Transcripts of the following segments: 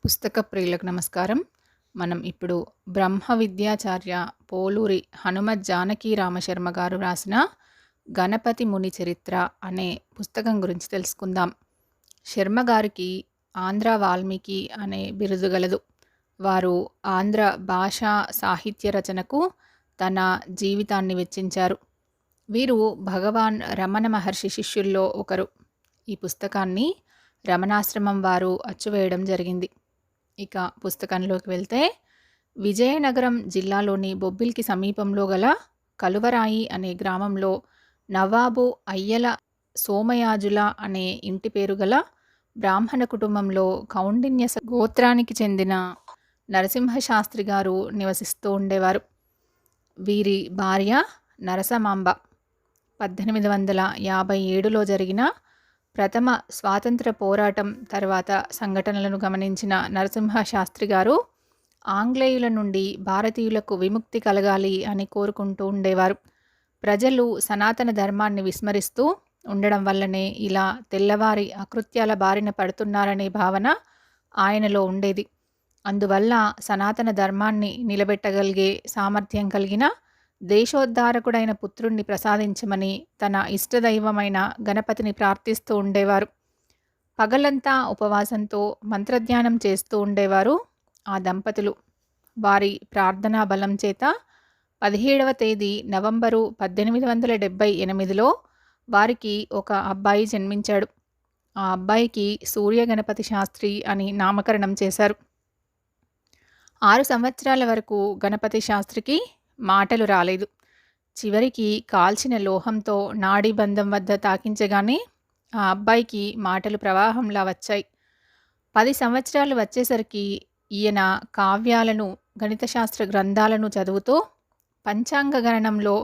పుస్తక ప్రియులకు నమస్కారం. మనం ఇప్పుడు బ్రహ్మ విద్యాచార్య పోలూరి హనుమత్ జానకి రామశర్మ గారు రాసిన 'గణపతి ముని చరిత్ర' అనే పుస్తకం గురించి తెలుసుకుందాం. శర్మ గారికి ఆంధ్ర వాల్మీకి అనే బిరుదు గలదు. వారు ఆంధ్ర భాషా సాహిత్య రచనకు తన జీవితాన్ని వెచ్చించారు. వీరు భగవాన్ రమణ మహర్షి శిష్యుల్లో ఒకరు. ఈ పుస్తకాన్ని రమణాశ్రమం వారు అచ్చువేయడం జరిగింది. ఇక పుస్తకంలోకి వెళ్తే, విజయనగరం జిల్లాలోని బొబ్బిలికి సమీపంలో గల కలువరాయి అనే గ్రామంలో నవాబు అయ్యల సోమయాజుల అనే ఇంటి పేరు గల బ్రాహ్మణ కుటుంబంలో కౌండిన్య గోత్రానికి చెందిన నరసింహశాస్త్రి గారు నివసిస్తూ ఉండేవారు. వీరి భార్య నరసమాంబ 1857లో జరిగిన ప్రథమ స్వాతంత్ర పోరాటం తర్వాత సంఘటనలను గమనించిన నరసింహశాస్త్రి గారు ఆంగ్లేయుల నుండి భారతీయులకు విముక్తి కలగాలి అని కోరుకుంటూ ఉండేవారు. ప్రజలు సనాతన ధర్మాన్ని విస్మరిస్తూ ఉండడం వల్లనే ఇలా తెల్లవారి అకృత్యాల బారిన పడుతున్నారనే భావన ఆయనలో ఉండేది. అందువల్ల సనాతన ధర్మాన్ని నిలబెట్టగలిగే సామర్థ్యం కలిగిన దేశోద్ధారకుడైన పుత్రుణ్ణి ప్రసాదించమని తన ఇష్టదైవమైన గణపతిని ప్రార్థిస్తూ ఉండేవారు. పగలంతా ఉపవాసంతో మంత్రధ్యానం చేస్తూ ఉండేవారు ఆ దంపతులు. వారి ప్రార్థనా బలం చేత 17వ తేదీ నవంబరు 1878లో వారికి ఒక అబ్బాయి జన్మించాడు. ఆ అబ్బాయికి సూర్య గణపతి శాస్త్రి అని నామకరణం చేశారు. 6 సంవత్సరాల వరకు గణపతి శాస్త్రికి మాటలు రాలేదు. చివరికి కాల్చిన లోహంతో నాడీబంధం వద్ద తాకించగానే ఆ అబ్బాయికి మాటలు ప్రవాహంలా వచ్చాయి. 10 సంవత్సరాలు వచ్చేసరికి ఈయన కావ్యాలను, గణిత శాస్త్ర గ్రంథాలను చదువుతూ పంచాంగ గణనంలో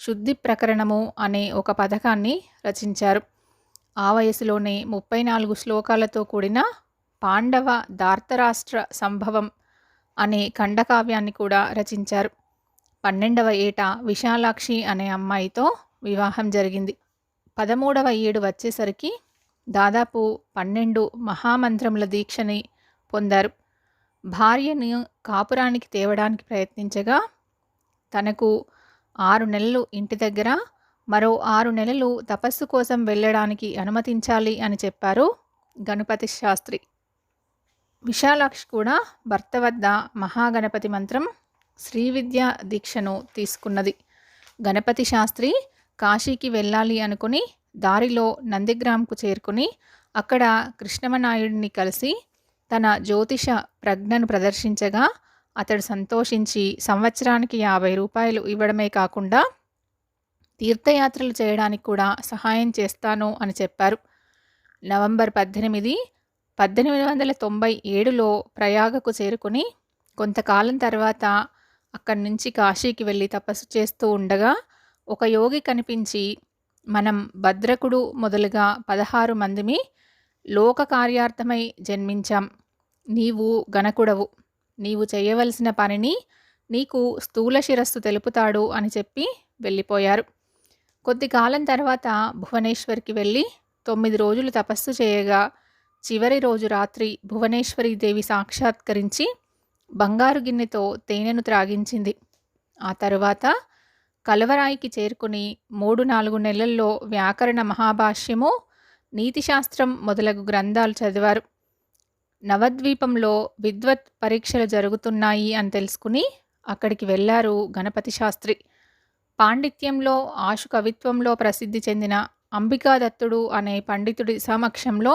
శుద్ధి ప్రకరణము అనే ఒక పథకాన్ని రచించారు. ఆ వయసులోనే 34 శ్లోకాలతో కూడిన పాండవ ధార్తరాష్ట్ర సంభవం అనే ఖండకావ్యాన్ని కూడా రచించారు. 12వ ఏట విశాలాక్షి అనే అమ్మాయితో వివాహం జరిగింది. 13వ ఏడు వచ్చేసరికి దాదాపు 12 మహామంత్రముల దీక్షని పొందారు. భార్యను కాపురానికి తేవడానికి ప్రయత్నించగా తనకు 6 నెలలు ఇంటి దగ్గర, మరో 6 నెలలు తపస్సు కోసం వెళ్ళడానికి అనుమతించాలి అని చెప్పారు గణపతి శాస్త్రి. విశాలాక్షి కూడా భర్త వద్ద మహాగణపతి మంత్రం శ్రీవిద్యా దీక్షను తీసుకున్నది. గణపతి శాస్త్రి కాశీకి వెళ్ళాలి అనుకుని దారిలో నందిగ్రామ్కు చేరుకుని అక్కడ కృష్ణమనాయుడిని కలిసి తన జ్యోతిష ప్రజ్ఞను ప్రదర్శించగా అతడు సంతోషించి సంవత్సరానికి 50 రూపాయలు ఇవ్వడమే కాకుండా తీర్థయాత్రలు చేయడానికి కూడా సహాయం చేస్తాను అని చెప్పారు. నవంబర్ 18, 1897లో ప్రయాగకు చేరుకుని కొంతకాలం తర్వాత అక్కడి నుంచి కాశీకి వెళ్ళి తపస్సు చేస్తూ ఉండగా ఒక యోగి కనిపించి, మనం భద్రకుడు మొదలుగా 16 మందిమి లోక కార్యార్థమై జన్మించాం. నీవు గణకుడవు. నీవు చేయవలసిన పనిని నీకు స్థూల శిరస్సు తెలుపుతాడు అని చెప్పి వెళ్ళిపోయారు. కొద్ది కాలం తర్వాత భువనేశ్వర్కి వెళ్ళి 9 రోజులు తపస్సు చేయగా చివరి రోజు రాత్రి భువనేశ్వరీదేవి సాక్షాత్కరించి బంగారు గిన్నెతో తేనెను త్రాగించింది. ఆ తరువాత కలవరాయికి చేరుకుని 3-4 నెలల్లో వ్యాకరణ మహాభాష్యము, నీతిశాస్త్రం మొదలగు గ్రంథాలు చదివారు. నవద్వీపంలో విద్వత్ పరీక్షలు జరుగుతున్నాయి అని తెలుసుకుని అక్కడికి వెళ్ళారు గణపతి శాస్త్రి. పాండిత్యంలో, ఆశు కవిత్వంలో ప్రసిద్ధి చెందిన అంబికాదత్తుడు అనే పండితుడి సమక్షంలో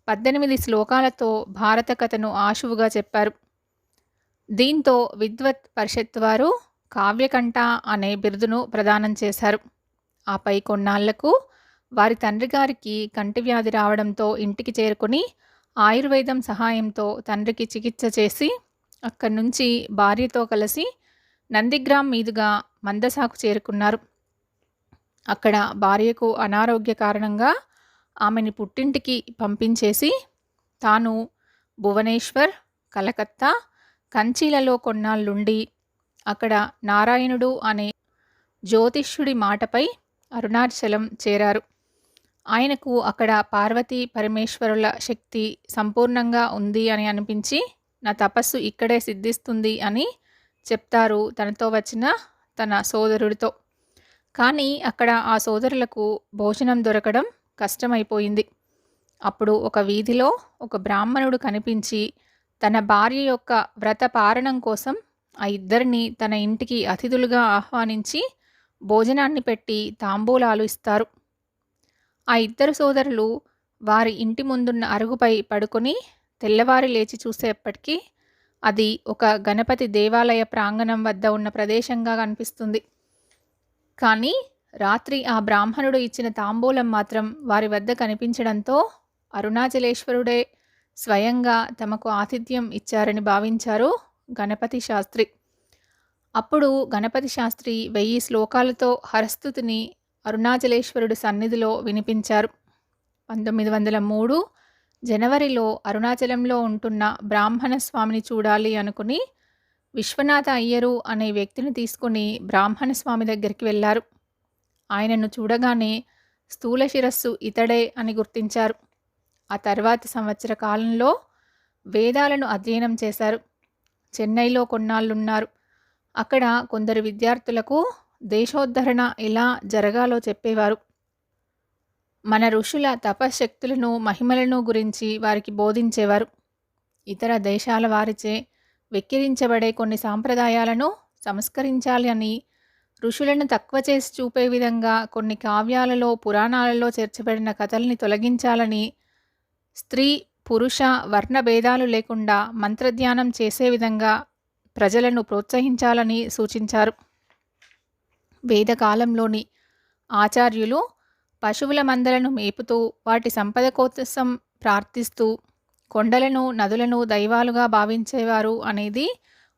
18 శ్లోకాలతో భారత కథను ఆశువుగా చెప్పారు. దీంతో విద్వత్ పరిషత్ వారు కావ్యకంఠ అనే బిరుదును ప్రదానం చేశారు. ఆపై కొన్నాళ్లకు వారి తండ్రి గారికి కంటి వ్యాధి రావడంతో ఇంటికి చేరుకుని ఆయుర్వేదం సహాయంతో తండ్రికి చికిత్స చేసి అక్కడి నుంచి భార్యతో కలిసి నందిగ్రామ్ మీదుగా మందసాకు చేరుకున్నారు. అక్కడ భార్యకు అనారోగ్య కారణంగా ఆమెని పుట్టింటికి పంపించేసి తాను భువనేశ్వర్, కలకత్తా, కంచీలలో కొన్నాళ్ళుండి అక్కడ నారాయణుడు అనే జ్యోతిష్యుడి మాటపై అరుణాచలం చేరారు. ఆయనకు అక్కడ పార్వతీ పరమేశ్వరుల శక్తి సంపూర్ణంగా ఉంది అని అనిపించి, నా తపస్సు ఇక్కడే సిద్ధిస్తుంది అని చెప్తారు తనతో వచ్చిన తన సోదరుడితో. కానీ అక్కడ ఆ సోదరులకు భోజనం దొరకడం కష్టమైపోయింది. అప్పుడు ఒక వీధిలో ఒక బ్రాహ్మణుడు కనిపించి తన భార్య యొక్క వ్రత పారణం కోసం ఆ ఇద్దరిని తన ఇంటికి అతిథులుగా ఆహ్వానించి భోజనాన్ని పెట్టి తాంబూలాలు ఇస్తారు. ఆ ఇద్దరు సోదరులు వారి ఇంటి ముందున్న అరుగుపై పడుకొని తెల్లవారి లేచి చూసేప్పటికీ అది ఒక గణపతి దేవాలయ ప్రాంగణం వద్ద ఉన్న ప్రదేశంగా కనిపిస్తుంది. కానీ రాత్రి ఆ బ్రాహ్మణుడు ఇచ్చిన తాంబూలం మాత్రం వారి వద్ద కనిపించడంతో అరుణాచలేశ్వరుడే స్వయంగా తమకు ఆతిథ్యం ఇచ్చారని భావించారు గణపతి శాస్త్రి. అప్పుడు గణపతి శాస్త్రి 1000 శ్లోకాలతో హరస్తుతిని అరుణాచలేశ్వరుడి సన్నిధిలో వినిపించారు. 1903 జనవరిలో అరుణాచలంలో ఉంటున్న బ్రాహ్మణ స్వామిని చూడాలి అనుకుని విశ్వనాథ అయ్యరు అనే వ్యక్తిని తీసుకుని బ్రాహ్మణ స్వామి దగ్గరికి వెళ్ళారు. ఆయనను చూడగానే స్థూల శిరస్సు ఇతడే అని గుర్తించారు. ఆ తర్వాతి సంవత్సర కాలంలో వేదాలను అధ్యయనం చేశారు. చెన్నైలో కొన్నాళ్ళున్నారు. అక్కడ కొందరు విద్యార్థులకు దేశోద్ధరణ ఎలా జరగాలో చెప్పేవారు. మన ఋషుల తపశ్శక్తులను మహిమలను గురించి వారికి బోధించేవారు. ఇతర దేశాల వారిచే వెక్కిరించబడే కొన్ని సాంప్రదాయాలను సంస్కరించాలి అని, ఋషులను తక్కువ చేసి చూపే విధంగా కొన్ని కావ్యాలలో పురాణాలలో చేర్చబడిన కథల్ని తొలగించాలని, స్త్రీ పురుష వర్ణ భేదాలు లేకుండా మంత్రధ్యానం చేసే విధంగా ప్రజలను ప్రోత్సహించాలని సూచించారు. వేదకాలంలోని ఆచార్యులు పశువుల మందలను మేపుతూ వాటి సంపద కోసం ప్రార్థిస్తూ కొండలను నదులను దైవాలుగా భావించేవారు అనేది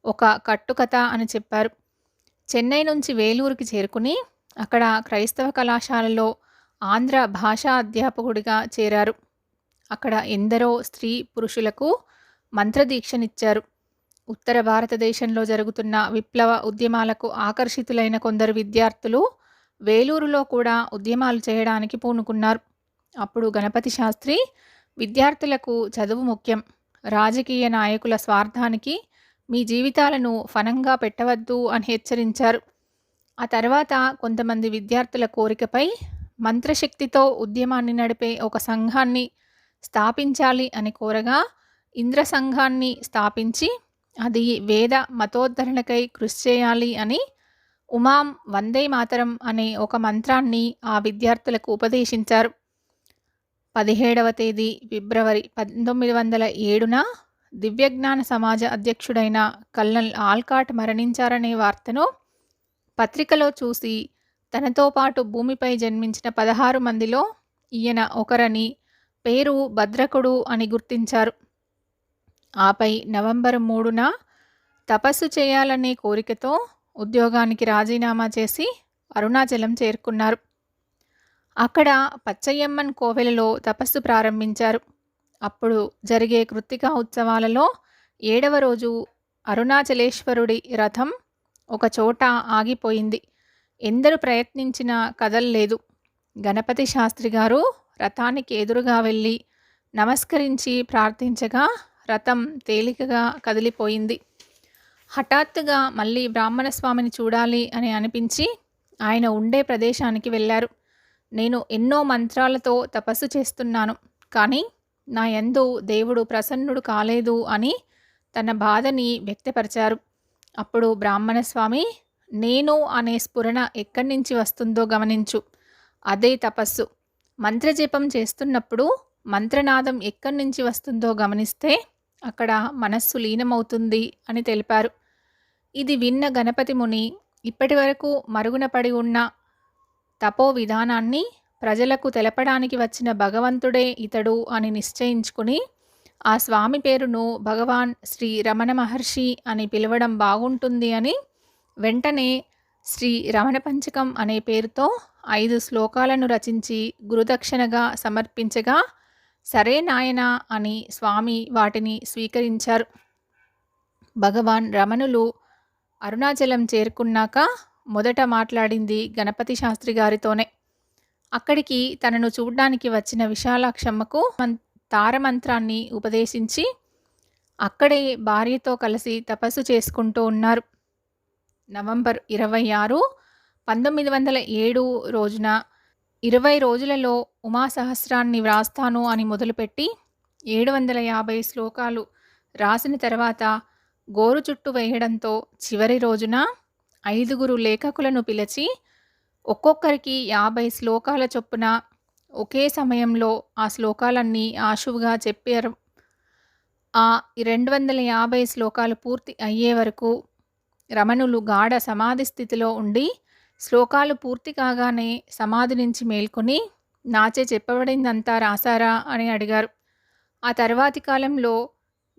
ఒక కట్టుకథ అని చెప్పారు. చెన్నై నుంచి వేలూరుకి చేరుకుని అక్కడ క్రైస్తవ కళాశాలలో ఆంధ్ర భాషా అధ్యాపకుడిగా చేరారు. అక్కడ ఎందరో స్త్రీ పురుషులకు మంత్రదీక్షనిచ్చారు. ఉత్తర భారతదేశంలో జరుగుతున్న విప్లవ ఉద్యమాలకు ఆకర్షితులైన కొందరు విద్యార్థులు వేలూరులో కూడా ఉద్యమాలు చేయడానికి పూనుకున్నారు. అప్పుడు గణపతి శాస్త్రి విద్యార్థులకు చదువు ముఖ్యం, రాజకీయ నాయకుల స్వార్థానికి మీ జీవితాలను ఫనంగా పెట్టవద్దు అని హెచ్చరించారు. ఆ తర్వాత కొంతమంది విద్యార్థుల కోరికపై మంత్రశక్తితో ఉద్యమాన్ని నడిపే ఒక సంఘాన్ని స్థాపించాలి అని కోరగా ఇంద్ర సంఘాన్ని స్థాపించి అది వేద మతోద్ధరణకై కృషి చేయాలి అని ఉమాం వందే మాతరం అనే ఒక మంత్రాన్ని ఆ విద్యార్థులకు ఉపదేశించారు. 17వ తేదీ ఫిబ్రవరి 1907న దివ్యజ్ఞాన సమాజ అధ్యక్షుడైన కల్నల్ ఆల్కాట్ మరణించారనే వార్తను పత్రికలో చూసి తనతో పాటు భూమిపై జన్మించిన 16 మందిలో ఈయన ఒకరని, పేరు భద్రకుడు అని గుర్తించారు. ఆపై నవంబర్ 3న తపస్సు చేయాలనే కోరికతో ఉద్యోగానికి రాజీనామా చేసి అరుణాచలం చేరుకున్నారు. అక్కడ పచ్చయ్యమ్మన్ కోవెలలో తపస్సు ప్రారంభించారు. అప్పుడు జరిగే కృత్తికా ఉత్సవాలలో 7వ రోజు అరుణాచలేశ్వరుడి రథం ఒక చోట ఆగిపోయింది. ఎందరు ప్రయత్నించినా కదల్లేదు. గణపతి శాస్త్రి గారు రథానికి ఎదురుగా వెళ్ళి నమస్కరించి ప్రార్థించగా రథం తేలికగా కదిలిపోయింది. హఠాత్తుగా మళ్ళీ బ్రాహ్మణ స్వామిని చూడాలి అని అనిపించి ఆయన ఉండే ప్రదేశానికి వెళ్ళారు. నేను ఎన్నో మంత్రాలతో తపస్సు చేస్తున్నాను, కానీ నా యందు దేవుడు ప్రసన్నుడు కాలేదు అని తన బాధని వ్యక్తపరిచారు. అప్పుడు బ్రాహ్మణ స్వామి, నేను అనే స్ఫురణ ఎక్కడి నుంచి వస్తుందో గమనించు, అదే తపస్సు. మంత్రజపం చేస్తున్నప్పుడు మంత్రనాదం ఎక్కడి నుంచి వస్తుందో గమనిస్తే అక్కడ మనస్సు లీనమవుతుంది అని తెలిపారు. ఇది విన్న గణపతి ముని ఇప్పటి వరకు మరుగున పడి ఉన్న తపో విధానాన్ని ప్రజలకు తెలపడానికి వచ్చిన భగవంతుడే ఇతడు అని నిశ్చయించుకుని ఆ స్వామి పేరును భగవాన్ శ్రీ రమణ మహర్షి అని పిలవడం బాగుంటుంది అని వెంటనే శ్రీ రమణ పంచకం అనే పేరుతో 5 శ్లోకాలను రచించి గురుదక్షిణగా సమర్పించగా సరే నాయనా అని స్వామి వాటిని స్వీకరించారు. భగవాన్ రమణులు అరుణాచలం చేరుకున్నాక మొదట మాట్లాడింది గణపతి శాస్త్రి గారితోనే. అక్కడికి తనను చూడ్డానికి వచ్చిన విశాలాక్షమ్మకు తారమంత్రాన్ని ఉపదేశించి అక్కడే భార్యతో కలిసి తపస్సు చేసుకుంటూ ఉన్నారు. నవంబర్ 26, 1907 రోజున 20 రోజులలో ఉమాసహస్రాన్ని వ్రాస్తాను అని మొదలుపెట్టి 750 శ్లోకాలు రాసిన తర్వాత గోరు చుట్టు వేయడంతో చివరి రోజున 5 లేఖకులను పిలిచి ఒక్కొక్కరికి 50 శ్లోకాల చొప్పున ఒకే సమయంలో ఆ శ్లోకాలన్నీ ఆశువుగా చెప్పారు. ఆ 250 శ్లోకాలు పూర్తి అయ్యే వరకు రమణులు గాఢ సమాధి స్థితిలో ఉండి శ్లోకాలు పూర్తి కాగానే సమాధి నుంచి మేల్కొని నాచే చెప్పబడిందంతా రాశారా అని అడిగారు. ఆ తర్వాతి కాలంలో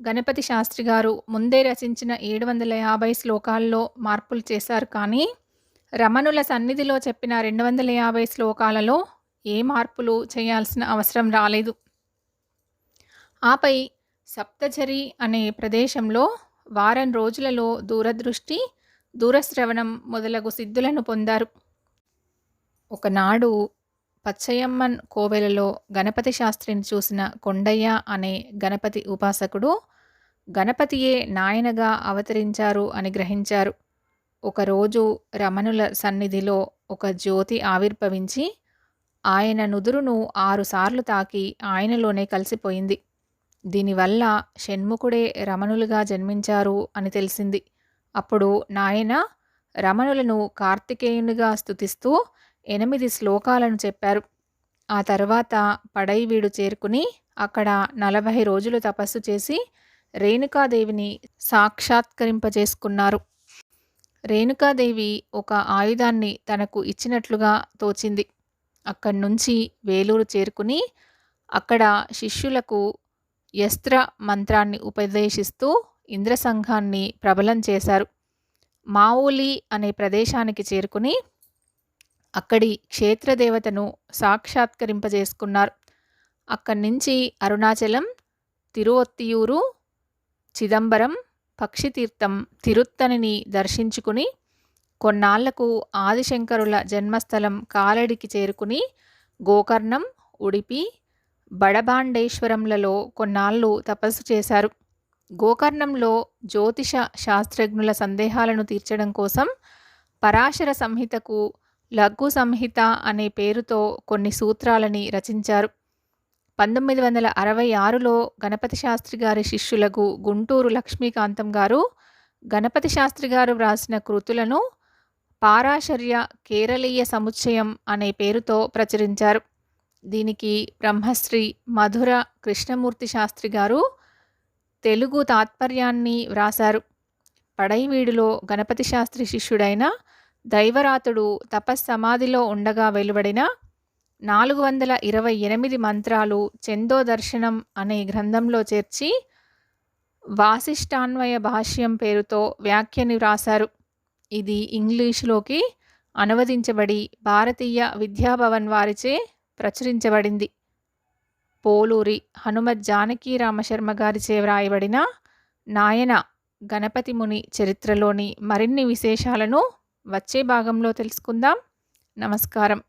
గణపతి శాస్త్రి గారు ముందే రచించిన 750 శ్లోకాల్లో మార్పులు చేశారు. కానీ రమణుల సన్నిధిలో చెప్పిన 250 శ్లోకాలలో ఏ మార్పులు చేయాల్సిన అవసరం రాలేదు. ఆపై సప్తఝరి అనే ప్రదేశంలో వారం రోజులలో దూరదృష్టి, దూరశ్రవణం మొదలగు సిద్ధులను పొందారు. ఒకనాడు పచ్చయమ్మన్ కోవెలలో గణపతి శాస్త్రిని చూసిన కొండయ్య అనే గణపతి ఉపాసకుడు గణపతియే నాయనగా అవతరించారు అని గ్రహించారు. ఒకరోజు రమణుల సన్నిధిలో ఒక జ్యోతి ఆవిర్భవించి ఆయన నుదురును 6 సార్లు తాకి ఆయనలోనే కలిసిపోయింది. దీనివల్ల షణ్ముఖుడే రమణులుగా జన్మించారు అని తెలిసింది. అప్పుడు నాయన రమణులను కార్తికేయునిగా స్తుతిస్తూ 8 శ్లోకాలను చెప్పారు. ఆ తర్వాత పడైవీడు చేరుకుని అక్కడ 40 రోజులు తపస్సు చేసి రేణుకాదేవిని సాక్షాత్కరింపజేసుకున్నారు. రేణుకాదేవి ఒక ఆయుధాన్ని తనకు ఇచ్చినట్లుగా తోచింది. అక్కడి నుంచి వేలూరు చేరుకుని అక్కడ శిష్యులకు యస్త్ర మంత్రాన్ని ఉపదేశిస్తూ ఇంద్రసంఘాన్ని ప్రబలం చేశారు. మావులి అనే ప్రదేశానికి చేరుకుని అక్కడి క్షేత్రదేవతను సాక్షాత్కరింపజేసుకున్నారు. అక్కడి నుంచి అరుణాచలం, తిరువొత్తియూరు, చిదంబరం, పక్షితీర్థం, తిరుత్తణిని దర్శించుకుని కొన్నాళ్లకు ఆదిశంకరుల జన్మస్థలం కాలడికి చేరుకుని గోకర్ణం, ఉడిపి, బడబాండేశ్వరంలలో కొన్నాళ్ళు తపస్సు చేశారు. గోకర్ణంలో జ్యోతిష శాస్త్రజ్ఞుల సందేహాలను తీర్చడం కోసం పరాశర సంహితకు లఘు సంహిత అనే పేరుతో కొన్ని సూత్రాలని రచించారు. 1966లో గణపతి శాస్త్రి గారి శిష్యులకు గుంటూరు లక్ష్మీకాంతం గారు గణపతి శాస్త్రి గారు వ్రాసిన కృతులను పారాశర్య కేరళీయ సముచ్చయం అనే పేరుతో ప్రచురించారు. దీనికి బ్రహ్మశ్రీ మధుర కృష్ణమూర్తి శాస్త్రి గారు తెలుగు తాత్పర్యాన్ని వ్రాశారు. పడైవీడులో గణపతి శాస్త్రి శిష్యుడైన దైవరాతుడు తపస్సమాధిలో ఉండగా వెలువడిన 428 మంత్రాలు చందో దర్శనం అనే గ్రంథంలో చేర్చి వాసిష్ఠాన్వయ భాష్యం పేరుతో వ్యాఖ్యని వ్రాశారు. ఇది ఇంగ్లీషులోకి అనువదించబడి భారతీయ విద్యాభవన్ వారిచే ప్రచురించబడింది. పోలూరి హనుమత్ జానకీ రామశర్మ గారిచే వ్రాయబడిన నాయన గణపతి ముని చరిత్రలోని మరిన్ని విశేషాలను వచ్చే భాగంలో తెలుసుకుందాం. నమస్కారం.